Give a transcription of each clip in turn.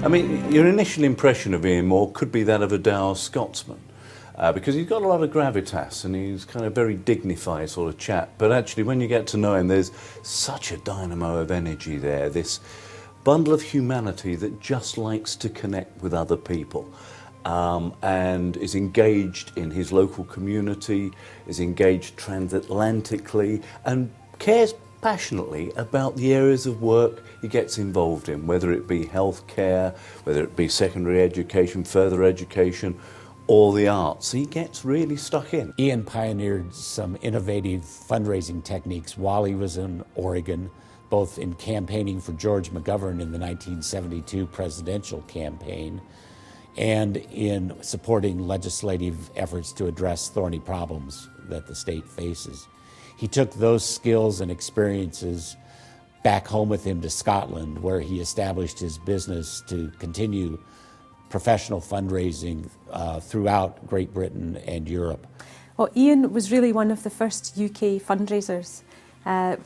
I mean, your initial impression of Iain Moore could be that of a dour Scotsman, because he's got a lot of gravitas and he's kind of very dignified sort of chap. But actually, when you get to know him, there's such a dynamo of energy there, this bundle of humanity that just likes to connect with other people. And is engaged in his local community, is engaged transatlantically, and cares passionately about the areas of work he gets involved in, whether it be healthcare, whether it be secondary education, further education, or the arts. He gets really stuck in. Iain pioneered some innovative fundraising techniques while he was in Oregon, both in campaigning for George McGovern in the 1972 presidential campaign, and in supporting legislative efforts to address thorny problems that the state faces. He took those skills and experiences back home with him to Scotland, where he established his business to continue professional fundraising throughout Great Britain and Europe. Well, Iain was really one of the first UK fundraisers.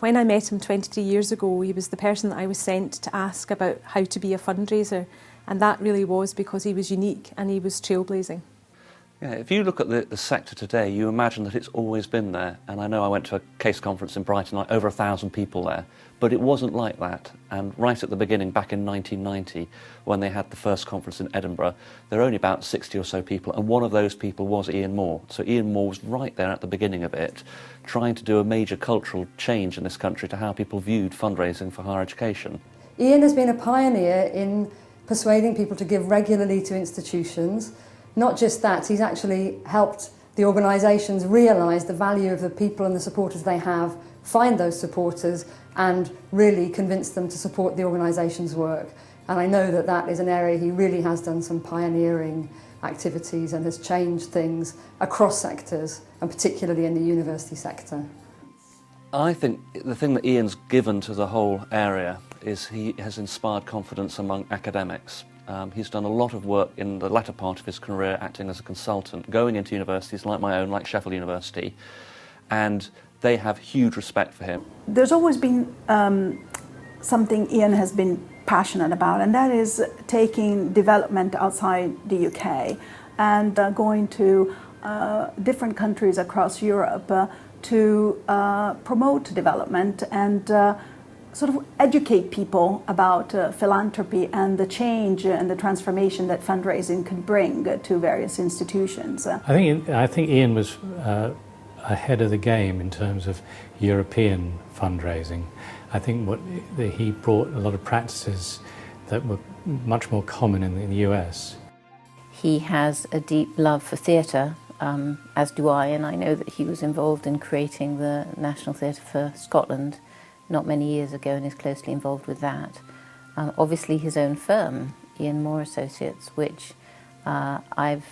When I met him 23 years ago, he was the person that I was sent to ask about how to be a fundraiser, and that really was because he was unique and he was trailblazing. Yeah, if you look at the sector today, you imagine that it's always been there. And I know I went to a case conference in Brighton, like over 1,000 people there, but it wasn't like that. And right at the beginning, back in 1990, when they had the first conference in Edinburgh, there were only about 60 or so people, and one of those people was Iain Moore. So Iain Moore was right there at the beginning of it, trying to do a major cultural change in this country to how people viewed fundraising for higher education. Iain has been a pioneer in persuading people to give regularly to institutions. Not just that, he's actually helped the organisations realise the value of the people and the supporters they have, find those supporters and really convince them to support the organisation's work. And I know that that is an area he really has done some pioneering activities and has changed things across sectors, and particularly in the university sector. I think the thing that Iain's given to the whole area is he has inspired confidence among academics. He's done a lot of work in the latter part of his career acting as a consultant, going into universities like my own, like Sheffield University, and they have huge respect for him. There's always been something Iain has been passionate about, and that is taking development outside the UK and going to different countries across Europe to promote development and sort of educate people about philanthropy and the change and the transformation that fundraising can bring to various institutions. I think Iain was ahead of the game in terms of European fundraising. I think he brought a lot of practices that were much more common in the US. He has a deep love for theatre, as do I, and I know that he was involved in creating the National Theatre for Scotland not many years ago and is closely involved with that. Obviously his own firm, Iain Moore Associates, which I've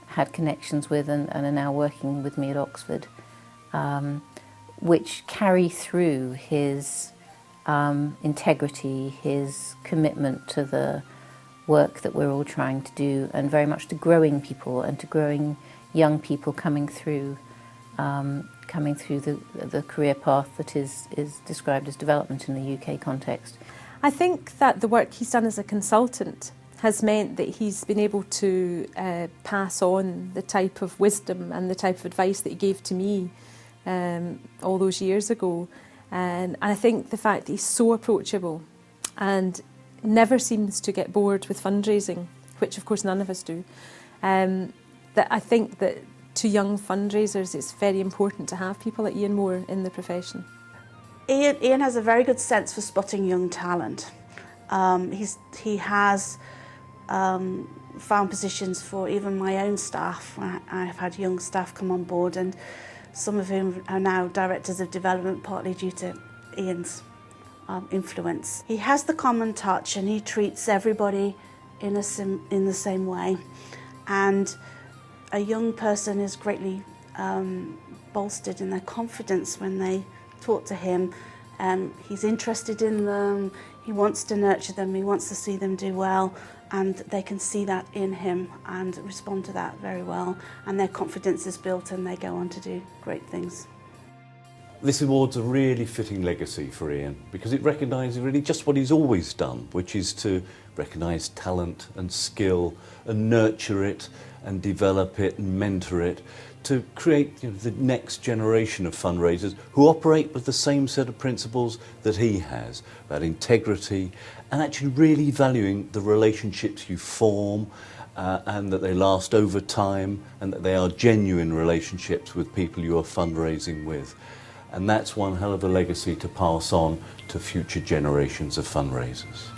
had connections with and are now working with me at Oxford, which carry through his integrity, his commitment to the work that we're all trying to do, and very much to growing people and to growing young people coming through the career path that is described as development in the UK context. I think that the work he's done as a consultant has meant that he's been able to pass on the type of wisdom and the type of advice that he gave to me all those years ago. And I think the fact that he's so approachable and never seems to get bored with fundraising, which of course none of us do, that I think that to young fundraisers it's very important to have people like Iain Moore in the profession. Iain has a very good sense for spotting young talent. He has found positions for even my own staff. I've had young staff come on board, and some of whom are now directors of development, partly due to Iain's influence. He has the common touch and he treats everybody in the same way. And a young person is greatly bolstered in their confidence when they talk to him. He's interested in them, he wants to nurture them, he wants to see them do well, and they can see that in him and respond to that very well, and their confidence is built and they go on to do great things. This award's a really fitting legacy for Iain because it recognises really just what he's always done, which is to recognise talent and skill and nurture it and develop it and mentor it to create the next generation of fundraisers who operate with the same set of principles that he has about integrity and actually really valuing the relationships you form and that they last over time and that they are genuine relationships with people you are fundraising with. And that's one hell of a legacy to pass on to future generations of fundraisers.